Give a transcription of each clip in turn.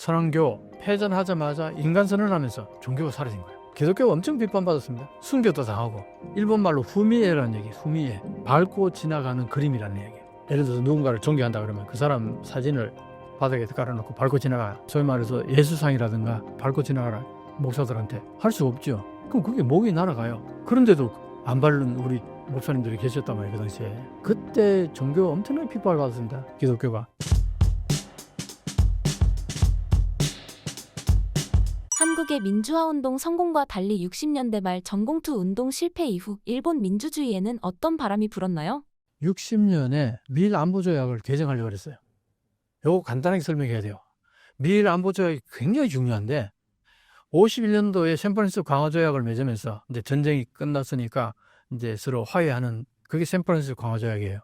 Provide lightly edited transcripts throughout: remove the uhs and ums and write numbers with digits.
선왕교 패전하자마자 인간선언하면서 종교가 사라진 거예요. 기독교가 엄청 비판받았습니다. 순교도 당하고. 일본말로 후미에라는 얘기, 후미에. 밟고 지나가는 그림이라는 얘기. 예를 들어서 누군가를 존경한다 그러면 그 사람 사진을 바닥에 깔아놓고 밟고 지나가. 소위 말해서 예수상이라든가 밟고 지나가라. 목사들한테 할 수 없죠. 그럼 그게 목이 날아가요. 그런데도 안 밟는 우리 목사님들이 계셨단 말이에요. 그 당시에. 그때 종교가 엄청나게 비판을 받았습니다. 기독교가. 한국의 민주화운동 성공과 달리 60년대 말 전공투 운동 실패 이후 일본 민주주의에는 어떤 바람이 불었나요? 60년에 미일 안보조약을 개정하려고 했어요. 요거 간단하게 설명해야 돼요. 미일 안보조약이 굉장히 중요한데 51년도에 샌프란시스코 강화조약을 맺으면서 이제 전쟁이 끝났으니까 이제 서로 화해하는 그게 샌프란시스코 강화조약이에요.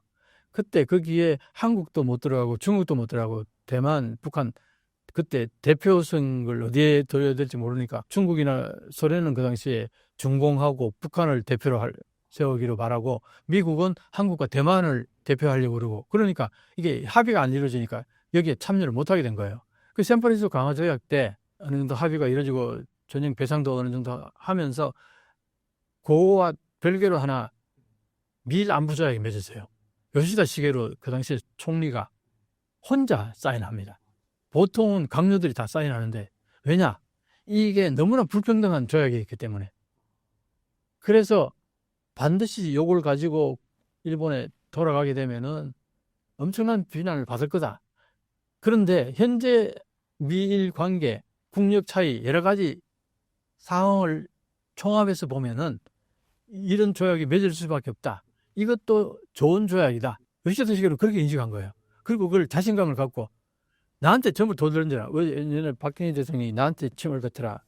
그때 거기에 한국도 못 들어가고 중국도 못 들어가고 대만, 북한 그때 대표성을 어디에 둬야 될지 모르니까 중국이나 소련은 그 당시에 중공하고 북한을 대표로 세우기로 말하고 미국은 한국과 대만을 대표하려고 그러고 그러니까 이게 합의가 안 이루어지니까 여기에 참여를 못하게 된 거예요. 그 샌프란시스코 강화조약 때 어느 정도 합의가 이루어지고 전쟁 배상도 어느 정도 하면서 그거와 별개로 하나 미일 안보조약이 맺었어요. 요시다 시게루 그 당시에 총리가 혼자 사인합니다. 보통은 강요들이 다 사인하는데 왜냐? 이게 너무나 불평등한 조약이 있기 때문에. 그래서 반드시 요걸 가지고 일본에 돌아가게 되면은 엄청난 비난을 받을 거다. 그런데 현재 미일 관계, 국력 차이 여러 가지 상황을 총합해서 보면은 이런 조약이 맺을 수밖에 없다. 이것도 좋은 조약이다. 요시다 시게루 그렇게 인식한 거예요. 그리고 그걸 자신감을 갖고 나한테 전부 돌 던져라. 예전에 박정희 대통령이 나한테 침을 뱉어라.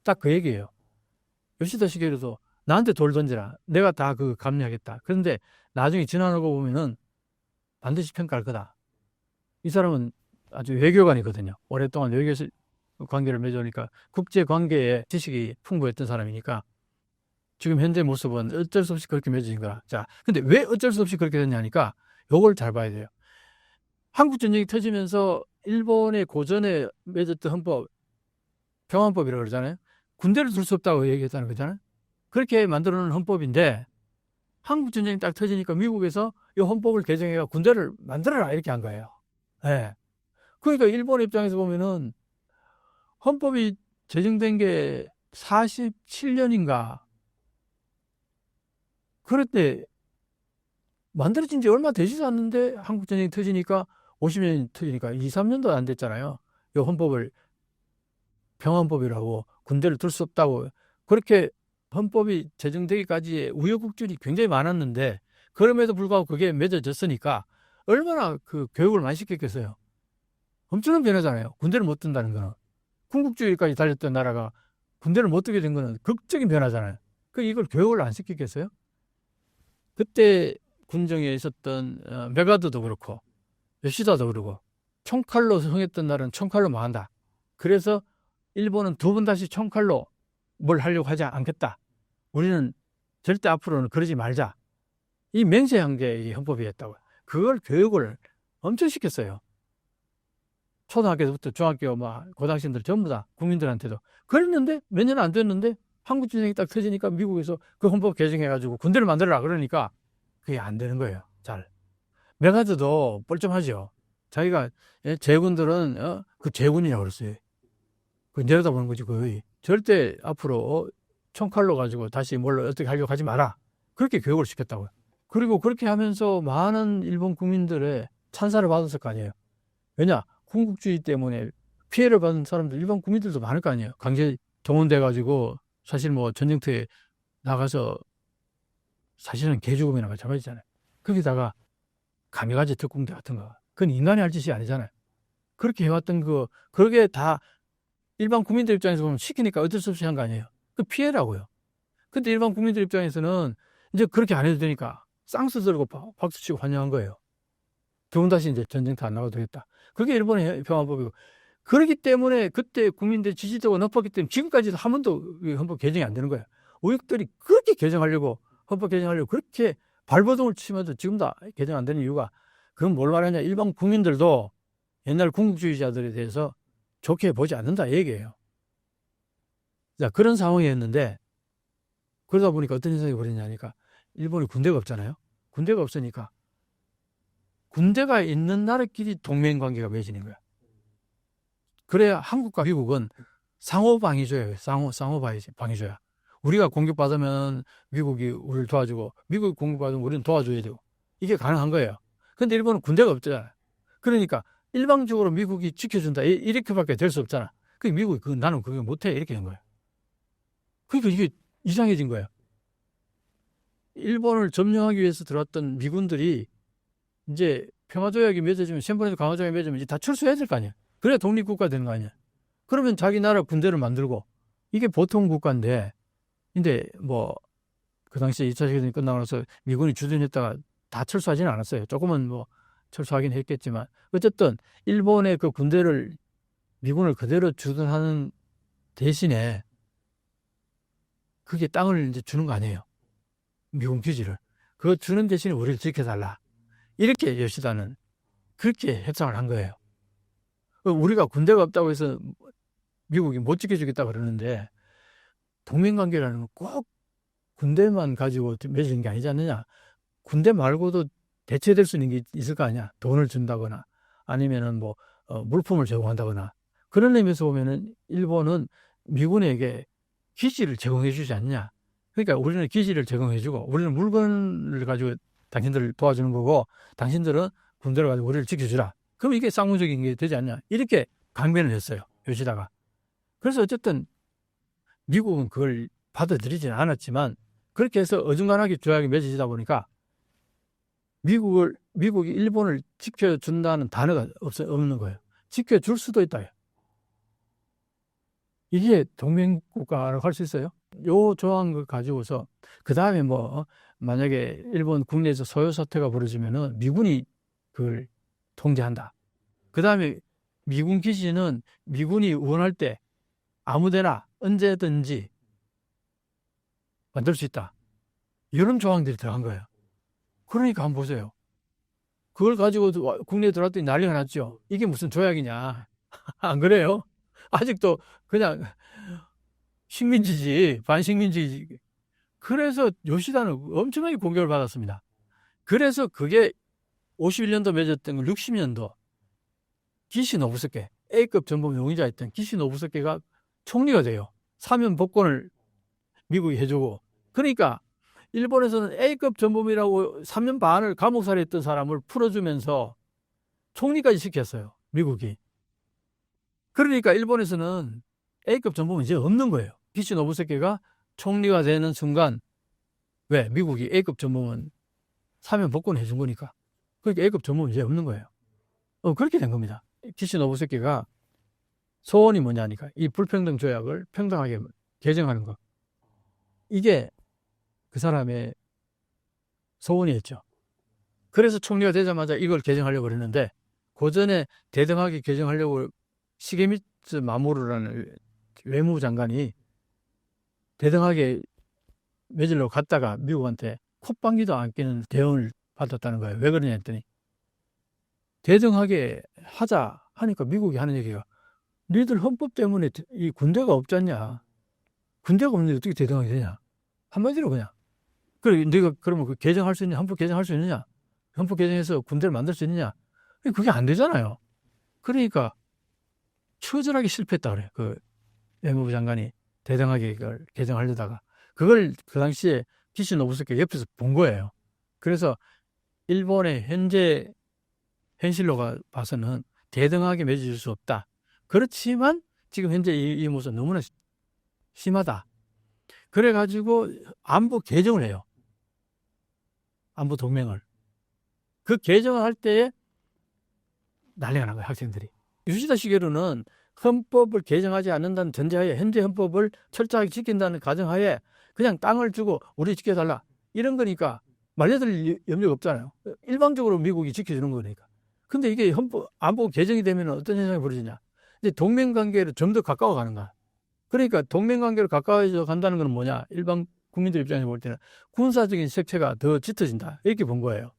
딱 그 얘기예요. 요시다 시게루도 나한테 돌 던져라. 내가 다 그 감내하겠다. 그런데 나중에 지나가고 보면은 반드시 평가할 거다. 이 사람은 아주 외교관이거든요. 오랫동안 외교 관계를 맺으니까 국제 관계에 지식이 풍부했던 사람이니까 지금 현재 모습은 어쩔 수 없이 그렇게 맺어진 거라. 자, 근데 왜 어쩔 수 없이 그렇게 됐냐니까 요걸 잘 봐야 돼요. 한국 전쟁이 터지면서 일본의 고전에 맺었던 헌법, 평화헌법이라고 그러잖아요. 군대를 둘 수 없다고 얘기했다는 거잖아요. 그렇게 만들어 놓은 헌법인데 한국 전쟁이 딱 터지니까 미국에서 이 헌법을 개정해서 군대를 만들어라 이렇게 한 거예요. 네. 그러니까 일본 입장에서 보면은 헌법이 제정된 게 47년인가 그럴 때 만들어진 지 얼마 되지도 않는데 한국 전쟁이 터지니까 50년이 터지니까 2, 3년도 안 됐잖아요. 이 헌법을 평화헌법이라고 군대를 둘 수 없다고 그렇게 헌법이 제정되기까지의 우여곡절이 굉장히 많았는데 그럼에도 불구하고 그게 맺어졌으니까 얼마나 그 교육을 많이 시켰겠어요. 엄청난 변화잖아요. 군대를 못 든다는 거는. 군국주의까지 달렸던 나라가 군대를 못 두게 된 거는 극적인 변화잖아요. 그 이걸 교육을 안 시켰겠어요? 그때 군정에 있었던 메가드도 그렇고 요시다도 그러고 총칼로 흥했던 날은 총칼로 망한다. 그래서 일본은 두 번 다시 총칼로 뭘 하려고 하지 않겠다. 우리는 절대 앞으로는 그러지 말자. 이 맹세한 게 이 헌법이었다고요. 그걸 교육을 엄청 시켰어요. 초등학교부터 중학교 고등학생들 전부 다 국민들한테도. 그랬는데 몇 년 안 됐는데 한국 전쟁이 딱 터지니까 미국에서 그 헌법 개정해가지고 군대를 만들어라 그러니까 그게 안 되는 거예요. 잘. 메가드도 뻘쭘하죠. 자기가 제군들은 그 제군이라고 그랬어요. 그 내려다보는 거지 거의. 절대 앞으로 총칼로 가지고 다시 뭘 어떻게 하려고 하지 마라. 그렇게 교육을 시켰다고요. 그리고 그렇게 하면서 많은 일본 국민들의 찬사를 받았을 거 아니에요. 왜냐? 군국주의 때문에 피해를 받은 사람들 일본 국민들도 많을 거 아니에요. 강제 동원돼가지고 사실 전쟁터에 나가서 사실은 개죽음이나 마찬가지잖아요. 거기다가 가미가제 특공대 같은 거. 그건 인간이 할 짓이 아니잖아요. 그렇게 해왔던 그게 다 일반 국민들 입장에서 보면 시키니까 어쩔 수 없이 한 거 아니에요. 그 피해라고요. 근데 일반 국민들 입장에서는 이제 그렇게 안 해도 되니까 쌍수 들고 박수 치고 환영한 거예요. 두 번 다시 이제 전쟁터 안 나가도 되겠다. 그게 일본의 평화법이고. 그렇기 때문에 그때 국민들 지지도가 높았기 때문에 지금까지도 한 번도 헌법 개정이 안 되는 거예요. 우익들이 그렇게 개정하려고 헌법 개정하려고 그렇게 발버둥을 치면서 지금 다 개정 안 되는 이유가 그건 뭘 말하냐. 일반 국민들도 옛날 군국주의자들에 대해서 좋게 보지 않는다 이 얘기예요. 자, 그런 상황이었는데 그러다 보니까 어떤 현상이 벌어지냐니까 일본이 군대가 없잖아요. 군대가 없으니까 군대가 있는 나라끼리 동맹관계가 맺어지는 거야. 그래야 한국과 미국은 상호 방위조약이에요. 상호 방위조약. 우리가 공격받으면 미국이 우리를 도와주고 미국이 공격받으면 우리는 도와줘야 되고 이게 가능한 거예요. 근데 일본은 군대가 없잖아. 그러니까 일방적으로 미국이 지켜준다 이렇게밖에 될 수 없잖아. 그 미국이 나는 그게 못해 이렇게 된 거예요. 그러니까 이게 이상해진 거예요. 일본을 점령하기 위해서 들어왔던 미군들이 이제 평화조약이 맺어지면 샘플에서 강화조약이 맺어지면 이제 다 철수해야 될 거 아니야. 그래야 독립국가 되는 거 아니야. 그러면 자기 나라 군대를 만들고 이게 보통 국가인데 근데 뭐 그 당시에 2차 세계대전이 끝나고 나서 미군이 주둔했다가 다 철수하지는 않았어요. 조금은 뭐 철수하긴 했겠지만 어쨌든 일본의 그 군대를 미군을 그대로 주둔하는 대신에 그게 땅을 이제 주는 거 아니에요. 미군 기지를. 그거 주는 대신에 우리를 지켜달라. 이렇게 요시다는 그렇게 협상을 한 거예요. 우리가 군대가 없다고 해서 미국이 못 지켜주겠다 그러는데 동맹관계라는 건 꼭 군대만 가지고 맺어진 게 아니지 않느냐. 군대 말고도 대체될 수 있는 게 있을 거 아니야. 돈을 준다거나 아니면은 뭐 물품을 제공한다거나 그런 의미에서 보면은 일본은 미군에게 기지를 제공해 주지 않느냐. 그러니까 우리는 기지를 제공해 주고 우리는 물건을 가지고 당신들을 도와주는 거고 당신들은 군대를 가지고 우리를 지켜주라. 그럼 이게 쌍무적인 게 되지 않냐. 이렇게 강변을 했어요. 요시다가. 그래서 어쨌든 미국은 그걸 받아들이지는 않았지만 그렇게 해서 어중간하게 조약이 맺어지다 보니까 미국이 일본을 지켜준다는 단어가 없는 거예요. 지켜줄 수도 있다. 이게 동맹국가라고 할 수 있어요? 요 조항을 가지고서 그 다음에 뭐 만약에 일본 국내에서 소요 사태가 벌어지면은 미군이 그걸 통제한다. 그 다음에 미군 기지는 미군이 원할 때 아무데나 언제든지 만들 수 있다. 이런 조항들이 들어간 거예요. 그러니까 한번 보세요. 그걸 가지고 국내에 들어왔더니 난리가 났죠. 이게 무슨 조약이냐. 안 그래요? 아직도 그냥 식민지지, 반식민지지. 그래서 요시다는 엄청나게 공격을 받았습니다. 그래서 그게 51년도 맺었던 걸 60년도 기시 노부스케, A급 전범 용의자였던 기시 노부스케가 총리가 돼요. 사면 복권을 미국이 해주고. 그러니까 일본에서는 A급 전범이라고 3년 반을 감옥살이 했던 사람을 풀어주면서 총리까지 시켰어요. 미국이. 그러니까 일본에서는 A급 전범은 이제 없는 거예요. 기시 노부스케가 총리가 되는 순간 왜? 미국이 A급 전범은 사면 복권 해준 거니까. 그러니까 A급 전범은 이제 없는 거예요. 그렇게 된 겁니다. 기시 노부스케가 소원이 뭐냐니까 이 불평등 조약을 평등하게 개정하는 거. 이게 그 사람의 소원이었죠. 그래서 총리가 되자마자 이걸 개정하려고 그랬는데 그 전에 대등하게 개정하려고 시게미츠 마모루라는 외무부 장관이 대등하게 맺으려고 갔다가 미국한테 콧방귀도 안 끼는 대응을 받았다는 거예요. 왜 그러냐 했더니 대등하게 하자 하니까 미국이 하는 얘기가 너희들 헌법 때문에 이 군대가 없잖냐. 군대가 없는데 어떻게 대등하게 되냐. 한마디로 그냥. 그래, 너희가 그러면 그 개정할 수 있냐? 헌법 개정할 수 있느냐? 헌법 개정해서 군대를 만들 수 있느냐? 그게 안 되잖아요. 그러니까 처절하게 실패했다 그래요. 그 외무부 장관이 대등하게 이걸 개정하려다가 그걸 그 당시에 기시 노부스케 옆에서 본 거예요. 그래서 일본의 현재 현실로 봐서는 대등하게 맺어줄 수 없다. 그렇지만 지금 현재 이 모습은 너무나 심하다. 그래가지고 안보 개정을 해요. 안보 동맹을. 그 개정을 할 때에 난리가 난 거예요. 학생들이. 요시다 시게루는 헌법을 개정하지 않는다는 전제하에 현재 헌법을 철저하게 지킨다는 가정하에 그냥 땅을 주고 우리 지켜달라. 이런 거니까 말려들 염려가 없잖아요. 일방적으로 미국이 지켜주는 거니까. 근데 이게 헌법, 안보 개정이 되면 어떤 현상이 벌어지냐. 이제 동맹관계로 좀 더 가까워 가는 거야. 그러니까 동맹관계로 가까워져 간다는 건 뭐냐. 일반 국민들 입장에서 볼 때는 군사적인 색채가 더 짙어진다. 이렇게 본 거예요.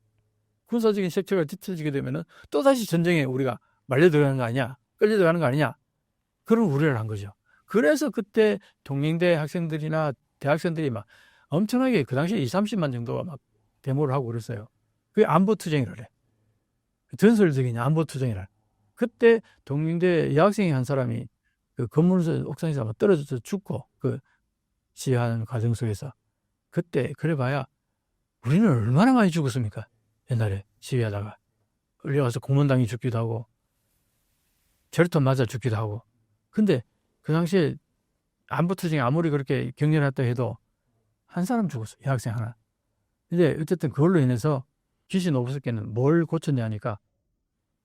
군사적인 색채가 짙어지게 되면은 또다시 전쟁에 우리가 말려 들어가는 거 아니냐. 끌려 들어가는 거 아니냐. 그런 우려를 한 거죠. 그래서 그때 동명대 학생들이나 대학생들이 막 엄청나게 그 당시에 20-30만 정도가 막 데모를 하고 그랬어요. 그게 안보투쟁이라 그래. 전설적인 안보투쟁이라. 그때 동명대 여학생이 한 사람이 그 건물에서 옥상에서 막 떨어져서 죽고 그 시위하는 과정 속에서 그때 그래봐야 우리는 얼마나 많이 죽었습니까? 옛날에 시위하다가 끌려가서 공문당이 죽기도 하고 제로톤 맞아 죽기도 하고. 근데 그 당시에 안보투쟁이 아무리 그렇게 격렬했다 해도 한 사람 죽었어. 여학생 하나. 근데 어쨌든 그걸로 인해서 기시 노부스케는 뭘 고쳤냐 하니까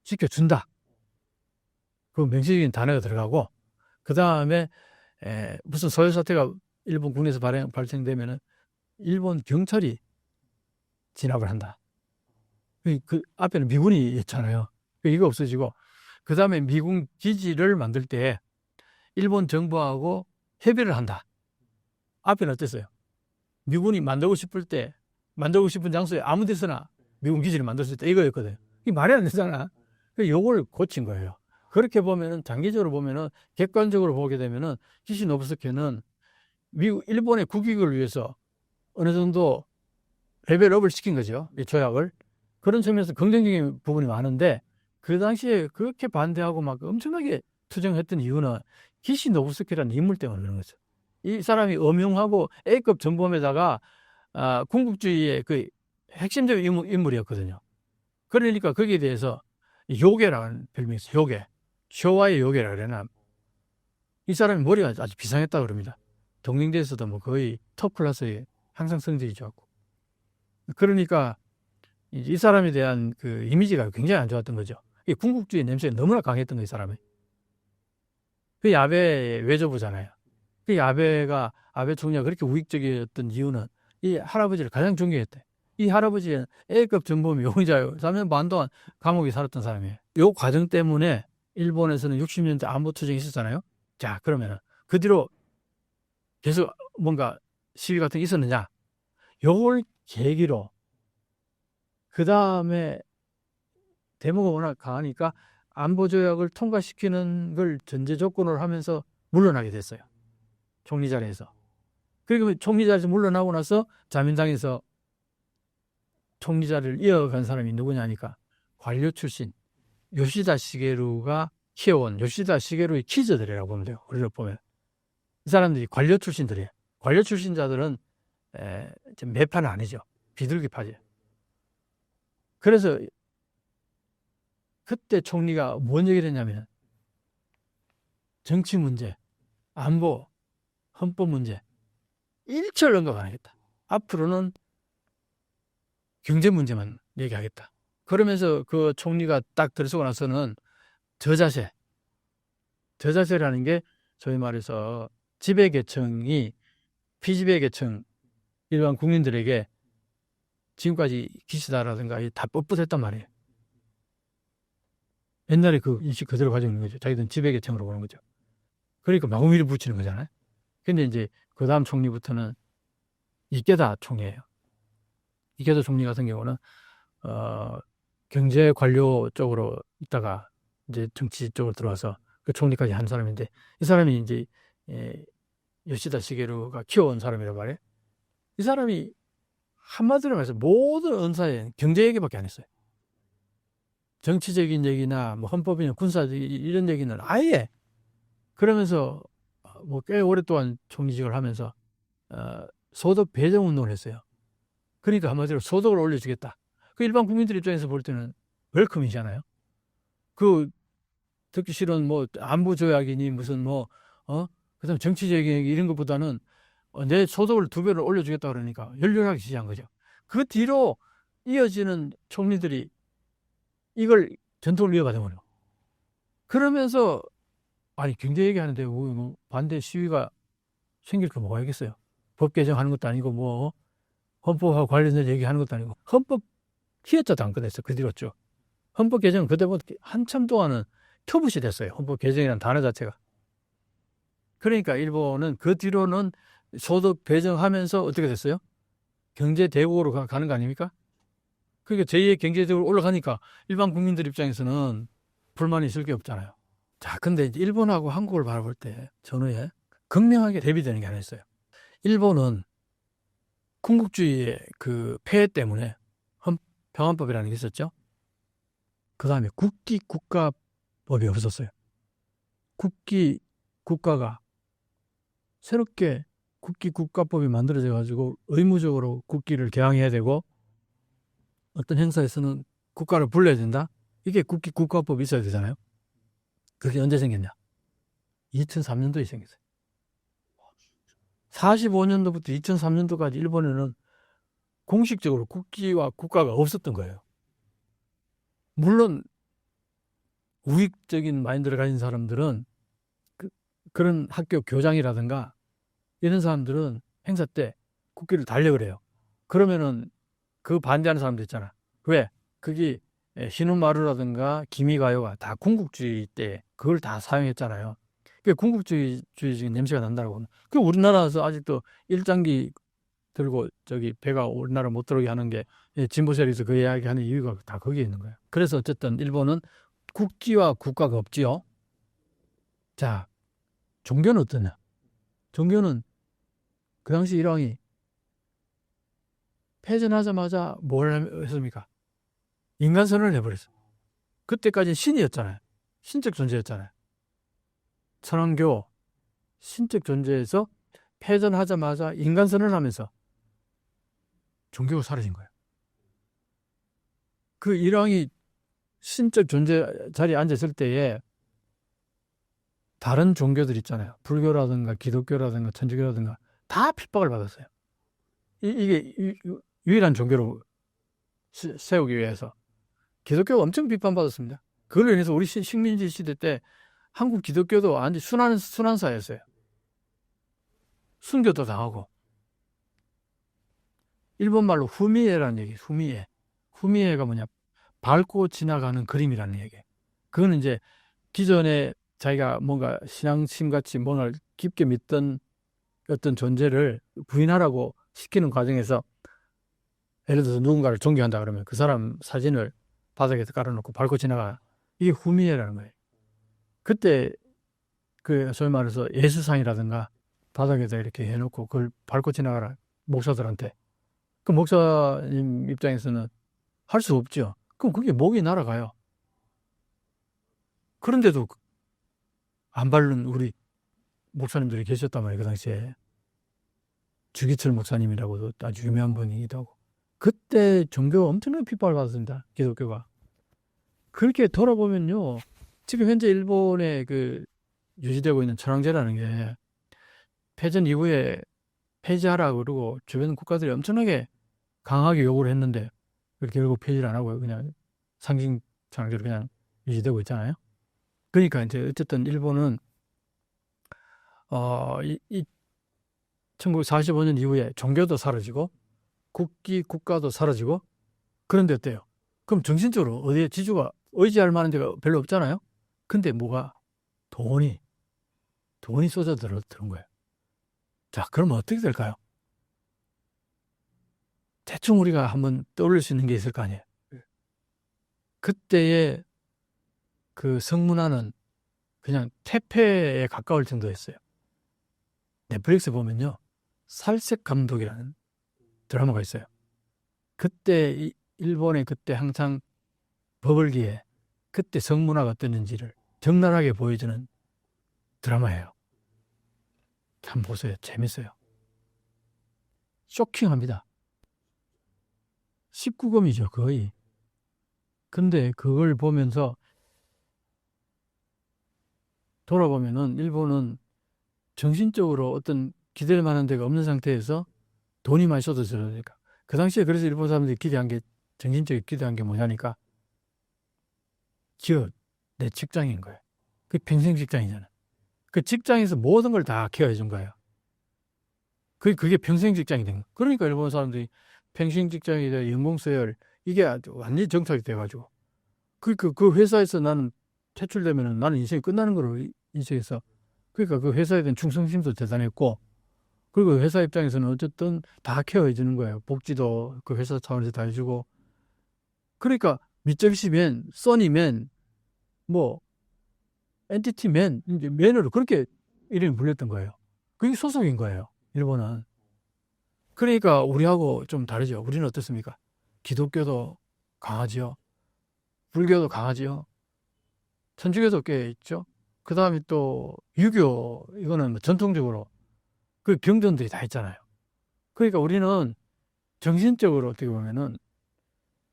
지켜준다. 그 명시적인 단어가 들어가고 그 다음에 무슨 소요 사태가 일본 군에서 발생되면은 일본 경찰이 진압을 한다. 그 앞에는 미군이 있잖아요. 이거 없어지고 그 다음에 미군 기지를 만들 때 일본 정부하고 협의를 한다. 앞에는 어땠어요? 미군이 만들고 싶은 장소에 아무 데서나 미군 기지를 만들 수 있다. 이거였거든요. 이게 말이 안 되잖아. 요걸 고친 거예요. 그렇게 보면은 장기적으로 보면은 객관적으로 보게 되면은 기시 노부스케는 일본의 국익을 위해서 어느 정도 레벨업을 시킨 거죠. 이 조약을. 그런 측면에서 긍정적인 부분이 많은데 그 당시에 그렇게 반대하고 막 엄청나게 투쟁했던 이유는 기시 노부스케라는 인물 때문에 그런 거죠. 이 사람이 엄용하고 A급 전범에다가 군국주의의 그 핵심적인 인물이었거든요. 그러니까 거기에 대해서 요괴라는 별명이 있어요. 요괴. 쇼와의 요괴라 그러나 이 사람이 머리가 아주 비상했다 그럽니다. 동명대에서도 뭐 거의 톱 클래스에 항상 성적이 좋았고. 그러니까 이 사람에 대한 그 이미지가 굉장히 안 좋았던 거죠. 이 군국주의 냄새가 너무나 강했던 거예요, 이 사람이. 그 야베 외조부잖아요. 그 아베 총리가 그렇게 우익적이었던 이유는 이 할아버지를 가장 존경했대. 이 할아버지는 A급 전범이 용의자예요. 3년 반 동안 감옥에 살았던 사람이에요. 요 과정 때문에 일본에서는 60년대 안보투쟁이 있었잖아요. 자, 그러면은 그 뒤로 계속 뭔가 시위 같은 게 있었느냐? 요걸 계기로 그 다음에 데모가 워낙 강하니까 안보조약을 통과시키는 걸 전제 조건으로 하면서 물러나게 됐어요. 총리 자리에서. 그리고 총리 자리에서 물러나고 나서 자민당에서 총리 자리를 이어간 사람이 누구냐니까 관료 출신 요시다 시게루가 키워온 요시다 시게루의 키즈들이라고 보면 돼요. 우리를 보면. 이 사람들이 관료 출신들이에요. 관료 출신자들은 매파는 아니죠. 비둘기파죠. 그래서 그때 총리가 뭔 얘기를 했냐면 정치 문제, 안보, 헌법 문제 일절 언급 안 하겠다. 앞으로는 경제 문제만 얘기하겠다. 그러면서 그 총리가 딱 들어서고 나서는 저자세라는 게 저희 말해서 지배계층이 피지배계층 일반 국민들에게 지금까지 기시다라든가 다 뻣뻣했단 말이에요. 옛날에 그 인식 그대로 가지고 있는 거죠. 자기들은 지배계층으로 보는 거죠. 그러니까 마구미를 붙이는 거잖아요. 근데 이제 그 다음 총리부터는 이케다 총리예요. 이케다 총리 같은 경우는 경제 관료 쪽으로 있다가 이제 정치 쪽으로 들어와서 그 총리까지 한 사람인데 이 사람이 이제 요시다 시게루가 키워온 사람이란 말이에요. 이 사람이 한마디로 말해서 모든 언사에 경제 얘기밖에 안 했어요. 정치적인 얘기나 뭐 헌법이나 군사적인 이런 얘기는 아예. 그러면서 뭐 꽤 오랫동안 총리직을 하면서 소득 배정 운동을 했어요. 그러니까 한마디로 소득을 올려주겠다. 그 일반 국민들 입장에서 볼 때는 웰컴이잖아요. 그 듣기 싫은 뭐 안보 조약이니 무슨 그다음 정치적인 얘기 이런 것보다는 내 소득을 2배로 올려주겠다 그러니까 열렬하게 지지한 거죠. 그 뒤로 이어지는 총리들이 이걸 전통을 이어가던 거예요. 그러면서 아니 경제 얘기하는데 뭐 반대 시위가 생길 거 뭐가 있겠어요. 법 개정하는 것도 아니고 뭐 헌법과 관련된 얘기하는 것도 아니고 헌법 희어자도 안 꺼냈어. 그 뒤로 쭉. 헌법 개정은 그때부터 한참 동안은 터부시 됐어요. 헌법 개정이라는 단어 자체가. 그러니까 일본은 그 뒤로는 소득 배정하면서 어떻게 됐어요? 경제 대국으로 가는 거 아닙니까? 그러니까 제2의 경제적으로 올라가니까 일반 국민들 입장에서는 불만이 있을 게 없잖아요. 자, 근데 이제 일본하고 한국을 바라볼 때 전후에 극명하게 대비되는 게 하나 있어요. 일본은 군국주의의 그 폐해 때문에 평안법이라는 게 있었죠. 그 다음에 국가법이 없었어요. 국가가 새롭게 국가법이 만들어져 가지고 의무적으로 국기를 개항해야 되고 어떤 행사에서는 국가를 불러야 된다. 이게 국가법이 있어야 되잖아요. 그게 언제 생겼냐? 2003년도에 생겼어요. 45년도부터 2003년도까지 일본에는 공식적으로 국기와 국가가 없었던 거예요. 물론 우익적인 마인드를 가진 사람들은 그런 학교 교장이라든가 이런 사람들은 행사 때 국기를 달려고 그래요. 그러면은 그 반대하는 사람들 있잖아. 왜? 그게 신혼마루라든가 기미가요가 다 군국주의 때 그걸 다 사용했잖아요. 그 군국주의적인 냄새가 난다고. 그 우리나라에서 아직도 일장기 들고 저기 배가 우리나라 못 들어오게 하는 게 진보 세력에서 그 이야기하는 이유가 다 거기에 있는 거예요. 그래서 어쨌든 일본은 국기와 국가가 없지요. 자, 종교는 어떠냐? 종교는 그 당시 일왕이 패전하자마자 뭘 했습니까? 인간선언을 해버렸어요. 그때까지는 신이었잖아요. 신적 존재였잖아요. 천황교 신적 존재에서 패전하자마자 인간선언을 하면서 종교가 사라진 거예요. 그 일왕이 신적 존재 자리에 앉았을 때에 다른 종교들 있잖아요. 불교라든가 기독교라든가 천주교라든가 다 핍박을 받았어요. 이게 유일한 종교로 세우기 위해서. 기독교가 엄청 비판받았습니다. 그걸로 인해서 우리 식민지 시대 때 한국 기독교도 완전 순환사였어요. 순교도 당하고. 일본말로 후미에라는 얘기, 후미에. 후미에가 뭐냐? 밟고 지나가는 그림이라는 얘기. 그거는 이제 기존에 자기가 뭔가 신앙심같이 뭔가를 깊게 믿던 어떤 존재를 부인하라고 시키는 과정에서 예를 들어서 누군가를 존경한다 그러면 그 사람 사진을 바닥에서 깔아놓고 밟고 지나가. 이게 후미에라는 거예요. 그때 그 소위 말해서 예수상이라든가 바닥에다 이렇게 해놓고 그걸 밟고 지나가라. 목사들한테. 그 목사님 입장에서는 할 수 없죠. 그럼 그게 목이 날아가요. 그런데도 안 밟는 우리 목사님들이 계셨단 말이에요. 그 당시에. 주기철 목사님이라고도 아주 유명한 분이기도 하고. 그때 종교가 엄청나게 핍박을 받았습니다. 기독교가. 그렇게 돌아보면요. 지금 현재 일본에 그 유지되고 있는 천황제라는 게 패전 이후에 폐지하라고 그러고 주변 국가들이 엄청나게 강하게 요구를 했는데 결국 폐지를 안 하고요. 그냥 상징 천황제로 그냥 유지되고 있잖아요. 그러니까 이제 어쨌든 일본은 1945년 이후에 종교도 사라지고 국가도 사라지고 그런데 어때요? 그럼 정신적으로 어디에 지주가 의지할 만한 데가 별로 없잖아요. 근데 뭐가 돈이 쏟아 들은 거예요. 자, 그러면 어떻게 될까요? 대충 우리가 한번 떠올릴 수 있는 게 있을 거 아니에요. 그때의 그 성문화는 그냥 퇴폐에 가까울 정도였어요. 넷플릭스 보면요. 살색 감독이라는 드라마가 있어요. 그때 일본의 그때 한창 버블기에 그때 성문화가 어땠는지를 적나라하게 보여주는 드라마예요. 한번 보세요. 재밌어요. 쇼킹합니다. 19금이죠, 거의. 근데 그걸 보면서 돌아보면은 일본은 정신적으로 어떤 기댈 만한 데가 없는 상태에서 돈이 많이 쏟아지니까. 그 당시에 그래서 일본 사람들이 기대한 게, 정신적으로 기대한 게 뭐냐니까. 내 직장인 거예요. 그게 평생 직장이잖아. 그 직장에서 모든 걸 다 케어해 준 거예요. 그게 평생 직장이 된 거예요. 그러니까 일본 사람들이 평생 직장이다, 연봉서열, 이게 아주 완전히 정착이 돼가지고. 그 회사에서 나는 퇴출되면은 나는 인생이 끝나는 거로 인식해서. 그러니까 그 회사에 대한 충성심도 대단했고, 그리고 회사 입장에서는 어쨌든 다 케어해 주는 거예요. 복지도 그 회사 차원에서 다 해주고. 그러니까 미쯔비시면, 써니면, 뭐, 엔티티 맨, 이제 맨으로 그렇게 이름이 불렸던 거예요. 그게 소속인 거예요. 일본은. 그러니까 우리하고 좀 다르죠. 우리는 어떻습니까? 기독교도 강하지요. 불교도 강하지요. 천주교도 꽤 있죠. 그 다음에 또 유교, 이거는 뭐 전통적으로 그 경전들이 다 있잖아요. 그러니까 우리는 정신적으로 어떻게 보면은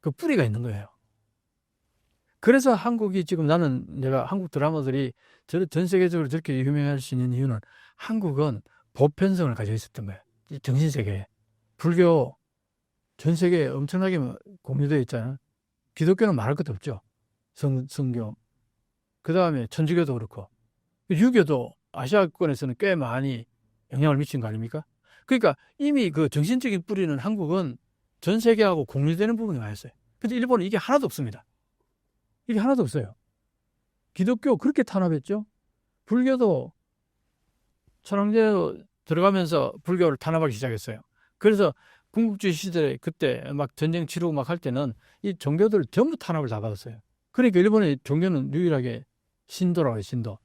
그 뿌리가 있는 거예요. 그래서 한국이 지금 내가 한국 드라마들이 전 세계적으로 저렇게 유명할 수 있는 이유는 한국은 보편성을 가지고 있었던 거예요. 이 정신세계에. 불교 전 세계에 엄청나게 공유되어 있잖아요. 기독교는 말할 것도 없죠. 성경. 그 다음에 천주교도 그렇고. 유교도 아시아권에서는 꽤 많이 영향을 미친 거 아닙니까? 그러니까 이미 그 정신적인 뿌리는 한국은 전 세계하고 공유되는 부분이 많이 있어요. 근데 일본은 이게 하나도 없습니다. 이게 하나도 없어요. 기독교 그렇게 탄압했죠. 불교도 천황제 들어가면서 불교를 탄압하기 시작했어요. 그래서 군국주의 시대에 그때 막 전쟁 치르고 막 할 때는 이 종교들 전부 탄압을 다 받았어요. 그러니까 일본의 종교는 유일하게 신도라고 해요, 신도.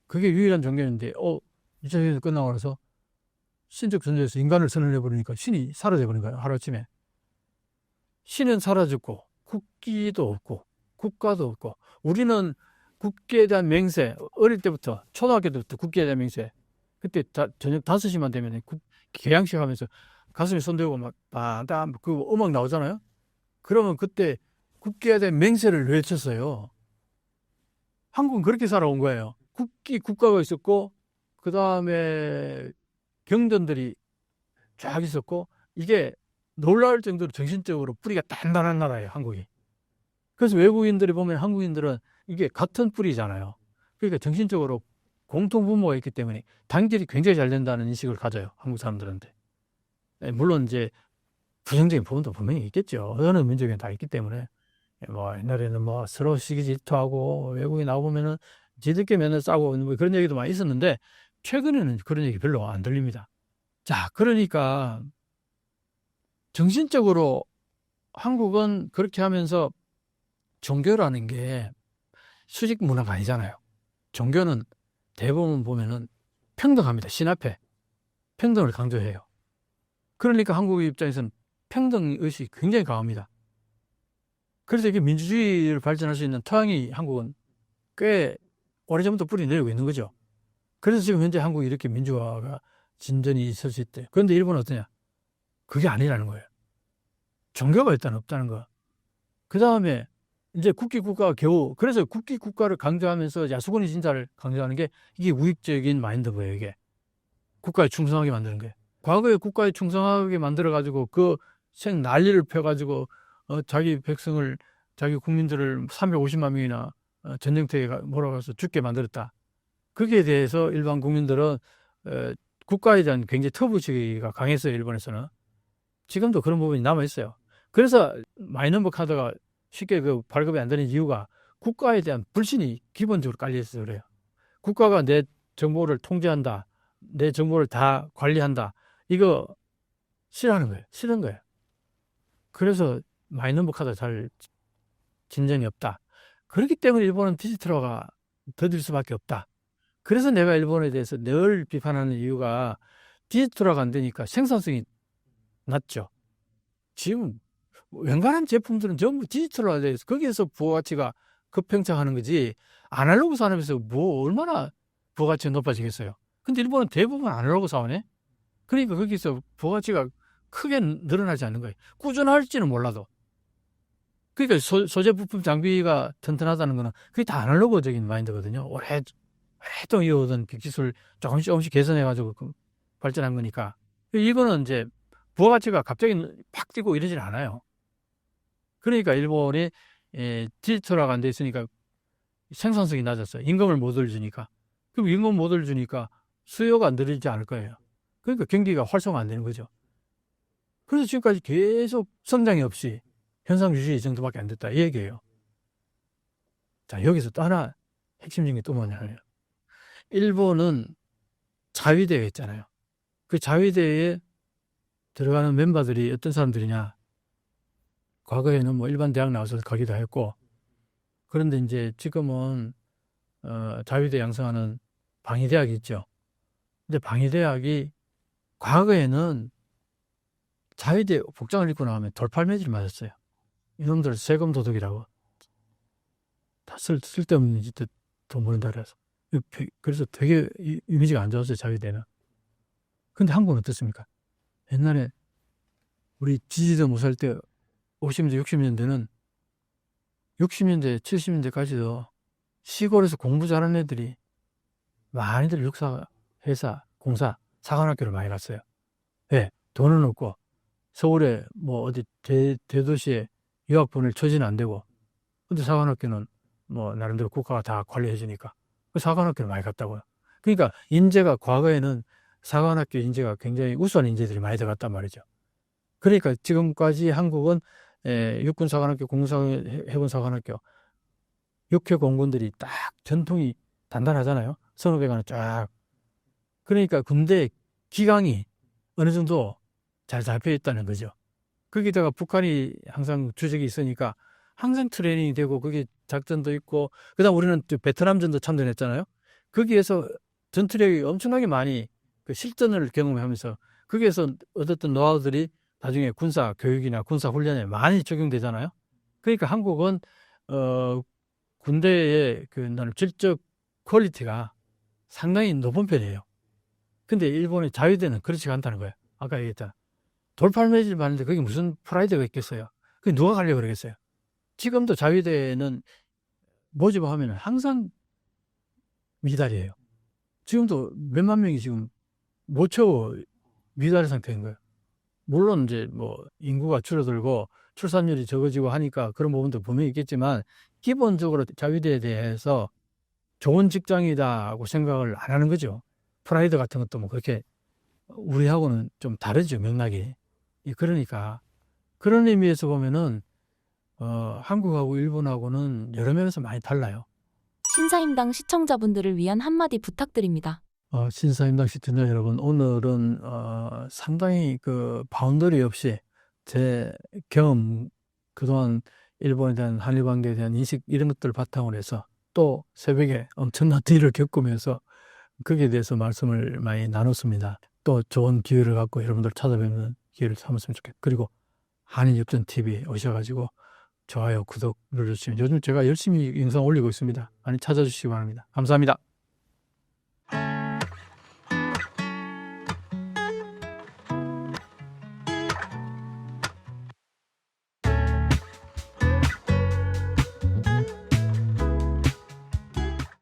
그게 유일한 종교인데, 2차 세계대전 끝나고 나서 신적 존재에서 인간을 선언해버리니까 신이 사라져버린 거예요, 하루아침에. 신은 사라졌고, 국기도 없고, 국가도 없고, 우리는 국기에 대한 맹세, 어릴 때부터, 초등학교 때부터 국기에 대한 맹세, 그때 저녁 5시만 되면 개양식 하면서 가슴에 손대고 막, 그 음악 나오잖아요? 그러면 그때 국기에 대한 맹세를 외쳤어요. 한국은 그렇게 살아온 거예요. 국가가 있었고, 그 다음에 경전들이 쫙 있었고, 이게 놀라울 정도로 정신적으로 뿌리가 단단한 나라예요, 한국이. 그래서 외국인들이 보면 한국인들은 이게 같은 뿌리잖아요. 그러니까 정신적으로 공통분모가 있기 때문에 단결이 굉장히 잘 된다는 인식을 가져요, 한국 사람들한테. 물론 이제 부정적인 부분도 분명히 있겠죠. 어느 민족에는 다 있기 때문에. 뭐 옛날에는 뭐 서로 시기 질투하고 외국에 나오면은 지들끼리 맨날 싸우고 뭐 그런 얘기도 많이 있었는데 최근에는 그런 얘기 별로 안 들립니다. 자, 그러니까 정신적으로 한국은 그렇게 하면서 종교라는 게 수직 문화가 아니잖아요. 종교는 대부분 보면은 평등합니다. 신 앞에 평등을 강조해요. 그러니까 한국의 입장에서는 평등의식이 굉장히 강합니다. 그래서 이게 민주주의를 발전할 수 있는 토양이 한국은 꽤 오래전부터 뿌리 내리고 있는 거죠. 그래서 지금 현재 한국이 이렇게 민주화가 진전이 있을 수 있대. 그런데 일본은 어떠냐? 그게 아니라는 거예요. 종교가 일단 없다는 거. 그 다음에 이제 국기국가가 겨우, 그래서 국기국가를 강조하면서 야수군의 진사를 강조하는 게 이게 우익적인 마인드고요, 이게. 국가에 충성하게 만드는 거예요. 과거에 국가에 충성하게 만들어가지고 그 생 난리를 펴가지고 자기 백성을, 자기 국민들을 350만 명이나 전쟁터에 몰아가서 죽게 만들었다. 거기에 대해서 일반 국민들은 국가에 대한 굉장히 터부치기가 강했어요, 일본에서는. 지금도 그런 부분이 남아있어요. 그래서 마이너버 카드가 쉽게 그 발급이 안 되는 이유가 국가에 대한 불신이 기본적으로 깔려있어서 그래요. 국가가 내 정보를 통제한다, 내 정보를 다 관리한다, 이거 싫어하는 거예요. 싫은 거예요. 그래서 마이너버 카드 잘 진전이 없다. 그렇기 때문에 일본은 디지털화가 더딜 수밖에 없다. 그래서 내가 일본에 대해서 늘 비판하는 이유가 디지털화가 안 되니까 생산성이 낮죠. 지금 웬간한 제품들은 전부 디지털화가 돼서 거기에서 부가가치가 급팽창하는 거지, 아날로그 산업에서 뭐 얼마나 부가가치가 높아지겠어요. 근데 일본은 대부분 아날로그 사원에, 그러니까 거기서 부가가치가 크게 늘어나지 않는 거예요. 꾸준할지는 몰라도. 그러니까 소재 부품 장비가 튼튼하다는 거는 그게 다 아날로그적인 마인드거든요. 오랫동안 이어오던 기술 조금씩 개선해가지고 발전한 거니까. 이거는 이제 부가가치가 갑자기 팍 뛰고 이러질 않아요. 그러니까 일본이 디지털화가 안 돼 있으니까 생산성이 낮았어요. 임금을 못 올려주니까. 그럼 임금 못 올려주니까 수요가 안 늘어지지 않을 거예요. 그러니까 경기가 활성화 안 되는 거죠. 그래서 지금까지 계속 성장이 없이 현상 유지 정도밖에 안 됐다, 이 얘기예요. 자, 여기서 또 하나 핵심적인 게 또 뭐냐면, 일본은 자위대가 있잖아요. 그 자위대에 들어가는 멤버들이 어떤 사람들이냐? 과거에는 뭐 일반 대학 나와서 가기도 했고, 그런데 이제 지금은 자위대 양성하는 방위대학이 있죠. 근데 방위대학이 과거에는 자위대 복장을 입고 나오면 돌팔매질 맞았어요. 이놈들 세금 도둑이라고. 다 쓸데없는 짓도 돈 버는다 그래서. 그래서 되게 이미지가 안 좋았어요, 자위대는. 근데 한국은 어떻습니까? 옛날에 우리 지지도 못할 때 50년대, 60년대는 60년대, 70년대까지도 시골에서 공부 잘하는 애들이 많이들 육사, 회사, 공사, 사관학교를 많이 갔어요. 왜? 돈은 없고 서울에 뭐 어디 대도시에 유학 보낼 처지는 안 되고, 근데 사관학교는 뭐 나름대로 국가가 다 관리해 주니까 그 사관학교를 많이 갔다고요. 그러니까 인재가 과거에는 사관학교 인재가 굉장히 우수한 인재들이 많이 들어갔단 말이죠. 그러니까 지금까지 한국은 육군사관학교, 공사해군사관학교, 육해 공군들이 딱 전통이 단단하잖아요. 선후배관은 쫙. 그러니까 군대 기강이 어느 정도 잘 잡혀 있다는 거죠. 거기다가 북한이 항상 주적이 있으니까 항상 트레이닝이 되고, 그게 작전도 있고, 그다음 우리는 또 베트남전도 참전했잖아요. 거기에서 전투력이 엄청나게 많이 그 실전을 경험하면서 거기에서 얻었던 노하우들이 나중에 군사 교육이나 군사 훈련에 많이 적용되잖아요. 그러니까 한국은 군대의 그 질적 퀄리티가 상당히 높은 편이에요. 근데 일본의 자위대는 그렇지가 않다는 거예요. 아까 얘기했잖아. 돌팔매질 많은데 그게 무슨 프라이드가 있겠어요. 그게 누가 가려고 그러겠어요. 지금도 자위대는 모집하면 항상 미달이에요. 지금도 몇만 명이 지금 못 채워 미달 상태인 거예요. 물론 이제 뭐 인구가 줄어들고 출산율이 적어지고 하니까 그런 부분도 분명히 있겠지만, 기본적으로 자위대에 대해서 좋은 직장이다고 생각을 안 하는 거죠. 프라이드 같은 것도 뭐 그렇게 우리하고는 좀 다르죠, 맥락이. 그러니까 그런 의미에서 보면은 한국하고 일본하고는 여러 면에서 많이 달라요. 신사임당 시청자분들을 위한 한마디 부탁드립니다. 신사임당 시청자 여러분, 오늘은 상당히 그 바운더리 없이 제 경험, 그동안 일본에 대한 한일 관계에 대한 인식, 이런 것들을 바탕으로 해서 또 새벽에 엄청난 일을 겪으면서 거기에 대해서 말씀을 많이 나눴습니다. 또 좋은 기회를 갖고 여러분들 찾아뵙는 기회를 삼았으면 좋겠고, 그리고 한일협전TV 오셔가지고 좋아요, 구독 눌러주시면, 요즘 제가 열심히 영상 올리고 있습니다. 많이 찾아주시기 바랍니다. 감사합니다.